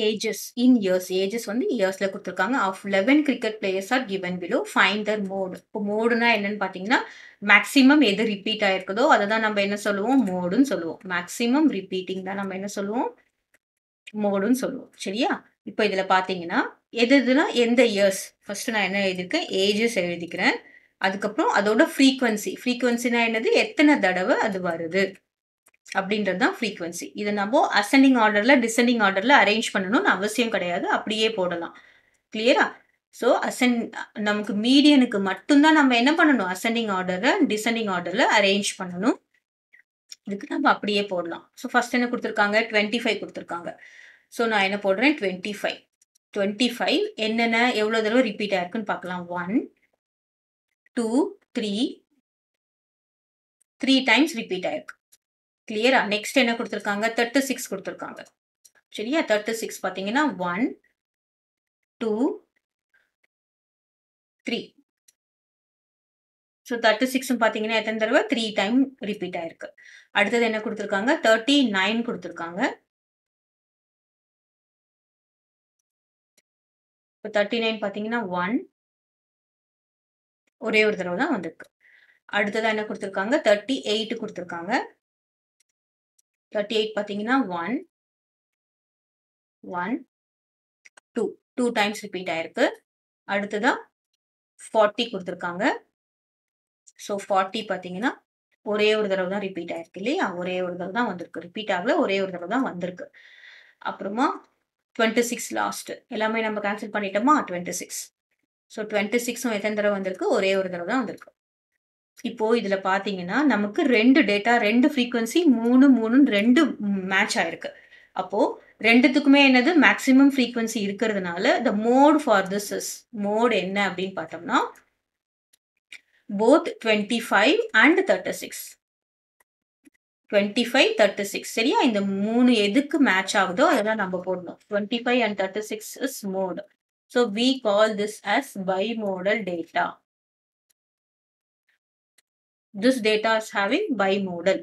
Ages இன் years. Ages வந்து இயர்ஸ்ல குடுத்துருக்காங்க. Of 11 cricket players are given below. Find the mode. இப்போ மோடுனா என்னன்னு பார்த்தீங்கன்னா, மேக்ஸிமம் எது ரிப்பீட் ஆயிருக்குதோ, அத தான் நம்ம என்ன சொல்லுவோம்? மோடுன்னு சொல்லுவோம். மேக்ஸிமம் ரிப்பீட்டிங் தான் நம்ம என்ன சொல்லுவோம்? மோடுன்னு சொல்லுவோம். சரியா? இப்போ இதுல பார்த்தீங்கன்னா, எது எதுலாம் எந்த இயர்ஸ்? ஃபர்ஸ்ட் நான் என்ன எழுதியிருக்கேன்? ஏஜஸ் எழுதிக்கிறேன். அதுக்கப்புறம் அதோட ஃப்ரீக்வென்சி. ஃப்ரீக்வென்சினா என்னது? எத்தன தடவ அது வருது? அப்படின்றது தான் ஃப்ரீக்வென்சி. இத நம்ம அசெண்டிங் ஆர்டர்ல, டிசெண்டிங் ஆர்டர்ல அரேஞ்ச் பண்ணணும்னு அவசியம் கிடையாது. அப்படியே போடலாம். கிளியரா? ஸோ நமக்கு மீடியனுக்கு மட்டும் தான் நம்ம என்ன பண்ணணும்? அசெண்டிங் ஆர்டர, டிசெண்டிங் ஆர்டர்ல அரேஞ்ச் பண்ணணும். இதுக்கு நம்ம அப்படியே போடலாம். ஸோ ஃபர்ஸ்ட் என்ன குடுத்துருக்காங்க? 25 குடுத்துருக்காங்க. ஸோ நான் என்ன போடுறேன்? 25. 25 என்னென்ன எவ்வளோ தடவ ரிப்பீட் ஆயிருக்குன்னு பார்க்கலாம். 1, 2, 3, 3 டைம்ஸ் ரிப்பீட் ஆயிருக்கு. கிளியரா? நெக்ஸ்ட் என்ன குடுத்துருக்காங்க? 36 குடுத்துருக்காங்க. சரியா? 36 பார்த்தீங்கன்னா 1, 2, 3. ஸோ 36ம் பார்த்தீங்கன்னா எத்தன தடவ? 3 டைம் ரிப்பீட் ஆயிருக்கு. அடுத்தது என்ன குடுத்துருக்காங்க? 39 குடுத்துருக்காங்க. இப்ப 39 பார்த்தீங்கன்னா 1 ஒரே ஒரு தடவ தான் வந்திருக்கு. அடுத்ததா என்ன குடுத்துருக்காங்க? 38 குடுத்துருக்காங்க. 38 பார்த்தீங்கன்னா 1, 1, 2. 2 டைம்ஸ் ரிப்பீட் ஆயிருக்கு. அடுத்ததா 40 குடுத்துருக்காங்க. ஸோ 40 பார்த்தீங்கன்னா, ஒரே ஒரு தடவ தான் ரிப்பீட் ஆயிருக்கு இல்லையா? ஒரே ஒரு தடவ தான் வந்திருக்கு. ரிப்பீட் ஆகல. ஒரே ஒரு தடவ தான் வந்திருக்கு. அப்புறமா 26 லாஸ்ட். எல்லாமே நம்ம கேன்சல் பண்ணிட்டோமா? 26. ஸோ 26ம் எத்தன தடவ வந்திருக்கு? ஒரே ஒரு தடவ தான் வந்திருக்கு. இப்போ இதுல பார்த்தீங்கன்னா, நமக்கு 2 டேட்டா 2 ஃப்ரீக்வென்சி 3, 3ன்னு 2 மேட்ச் ஆயிருக்கு. அப்போ 2த்துக்குமே என்னது? மேக்ஸிமம் ஃப்ரீக்வென்சி இருக்கிறதுனால, the mode for this is mode என்ன அப்படின்னு பார்த்தோம்னா, போத் 25 அண்ட் 36. 25, 36 சரியா? இந்த 3 எதுக்கு மேட்ச் ஆகுதோ அதெல்லாம் நம்ம போடணும். 25 and 36 is mode. So we call this as bimodal data. This data is having bimodal.